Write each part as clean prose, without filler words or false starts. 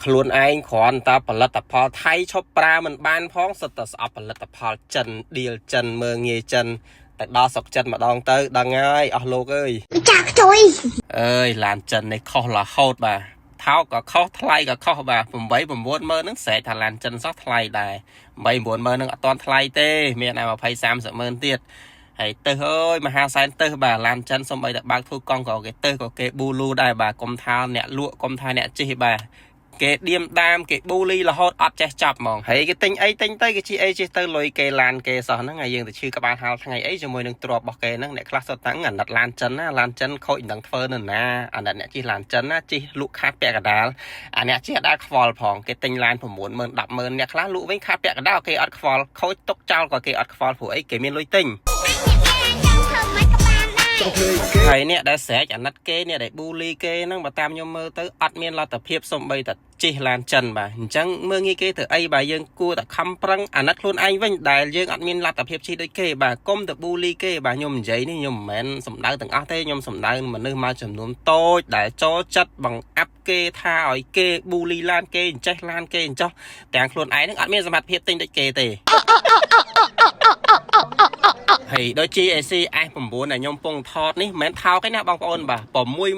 ខ្លួនឯងគ្រាន់តែផលិតផលថៃឈប់ប្រាមិនបានផងសិតតែស្អប់ផលិតផលចិនឌីលចិនមើងងាយចិនតែដល់ស្រុកចិនម្ដងទៅដឹងហើយអស់លោកអើយចាក់ជួយអើយឡានចិននេះខុសរហូតបាទថោកក៏ខុសថ្លៃក៏ខុសបាទ8 9 ម៉ឺនហ្នឹងស្រែកថាឡានចិនសោះថ្លៃដែរ8 9 ម៉ឺនហ្នឹងអត់តាន់ថ្លៃទេមានតែ20 30 ម៉ឺនទៀតហើយទៅអើយមហាសែនទៅបាទឡានចិនសំបីតែបើកធ្វើកង់ក៏គេទៅក៏គេប៊ូលូដែរបាទកុំថាអ្នកលក់កុំថាអ្នកជិះបាទគេឌៀមដាមគេប៊ូលីរហូតអត់ចេះចប់ហ្មងហើយគេទិញអីទិញទៅគេជិះអីជិះទៅលុយគេឡានគេសោះហ្នឹងហើយយើងទៅឈឺក្បាលហាលថ្ងៃអីជាមួយនឹងទ្របរបស់គេហ្នឹងអ្នកខ្លះសុទ្ធតាំងអាណិតឡានចិនណាឡានចិនខូចមិនដឹងធ្វើនៅណាអាណិតអ្នកជិះឡានចិនណាជិះលក់ខាតពាក់កណ្ដាលអាអ្នកជិះអត់ដែរខ្វល់ផងគេទិញឡាន 9 ម៉ឺន 10 ម៉ឺនអ្នកខ្លះលក់វិញខាតពាក់កណ្ដាលគេអត់ខ្វល់ខូចទុកចោលក៏គេអត់ខ្វល់ព្រោះអីគេមានលុយទិញហើយអ្នកដែលស្រែកអាណិតគេអ្នកដែលប៊ូលីគេហ្នឹងបើតាមខ្ញុំមើលទៅអត់មានលទ្ធភាពសំបីតែជិះឡានចិនបាទអញ្ចឹងមើងងាយគេធ្វើអីបាទយើងគួរតែខំប្រឹងអាណិតខ្លួនឯងវិញដែលយើងអត់មានលទ្ធភាពជិះដូចគេបាទកុំទៅប៊ូលីគេបាទខ្ញុំនិយាយនេះខ្ញុំមិនមែនសំដៅទាំងអស់ទេខ្ញុំសំដៅមនុស្សមកចំនួនតូចដែលចូលចិត្តបង្អាប់គេថាឲ្យគេប៊ូលីឡានគេអញ្ចេះឡានគេអញ្ចោះទាំងខ្លួនឯងហ្នឹងអត់មានសមត្ថភាពទិញដូចគេទេហើយដូច GAC S9 ដែលខ្ញុំពងថតនេះមិនមែនថោកទេណាបងប្អូនបាទ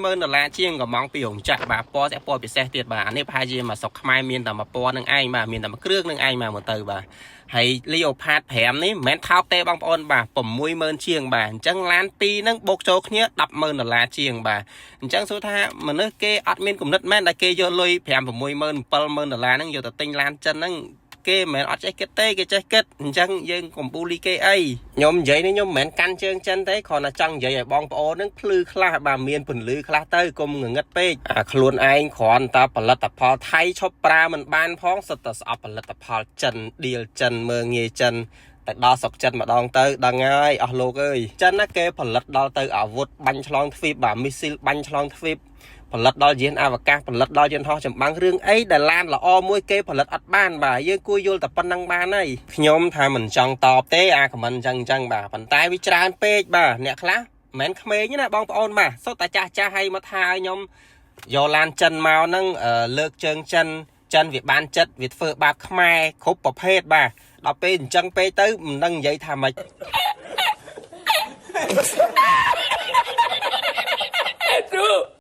$60000ជាងកំងពីរោងចក្របាទពណ៌តែពណ៌ពិសេសទៀតបាទអានេះប្រហែលជាមកស្រុកខ្មែរមានតែមួយពណ៌នឹងឯងបាទមានតែមួយគ្រឿងនឹងឯងមកទៅបាទហើយ Leopard 5នេះមិនមែនថោកទេបងប្អូនបាទ$60000ជាងបាទអញ្ចឹងឡានពីរហ្នឹងបូកចូលគ្នា$100,000ជាងបាទអញ្ចឹងសួរថាមនុស្សគេអត់មានគំនិតមែនដែលគេយកលុយ5 60000 $70000ហ្នឹងយកទៅទិញឡានចិនហ្នឹងគេមិនមែនអត់ចេះគិតទេគេចេះគិតអញ្ចឹងយើងកុំប៊ូលីគេអីខ្ញុំនិយាយនេះខ្ញុំមិនមែនកាន់ជើងចិនទេគ្រាន់តែចង់និយាយឲ្យបងប្អូននឹងភ្លឺខ្លះបាទមានពន្លឺខ្លះទៅកុំងងឹតពេកខ្លួនឯងគ្រាន់តែផលិតផលថៃឈប់ប្រាមិនបានផងសិតតែស្អប់ផលិតផលចិនឌីលចិនមើងងាយចិនតែដល់ស្រុកចិនម្ដងទៅដឹងហើយអស់លោកអើយចិនណាគេផលិតដល់ទៅអាវុធបាញ់ឆ្លងទ្វីបបាទមីស៊ីលបាញ់ឆ្លងទ្វីបផលិតដល់យានអវកាសផលិតដល់យន្តហោះចម្បាំងរឿងអីដែលឡានល្អមួយគេផលិតអត់បានបាទយើងគួរយល់តែប៉ុណ្្នឹងបានហើយខ្ញុំថាមិនចង់តបទេអាខមមិនអញ្ចឹងបាទប៉ុន្តែវាច្រើនពេកបាទអ្នកខ្លះមិនមែនក្មេងទេណាបងប្អូនបាទសុទ្ធតែចាស់ឲ្យមកថាឲ្យខ្ញុំយកឡានចិនមកហ្នឹងលើកជើងចិនវាបានចិត្តវាធ្វើបាបខ្មែរគ្រប់ប្រភេទបាទដល់ពេលអញ្ចឹងពេកទៅមិនដឹងនិយាយថាម៉េច